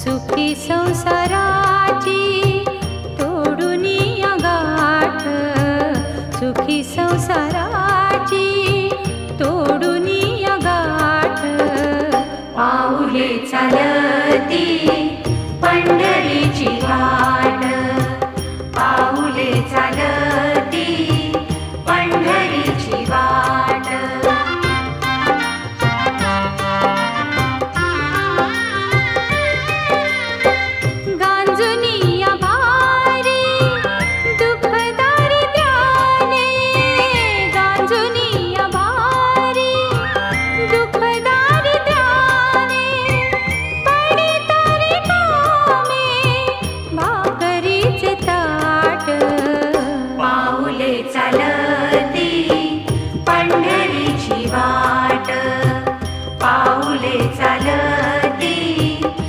सुखी संसाराची तोडुनी गाठ, सुखी संसाराची तोडुनी गाठ. पाऊले चालती पंढरीची वाट.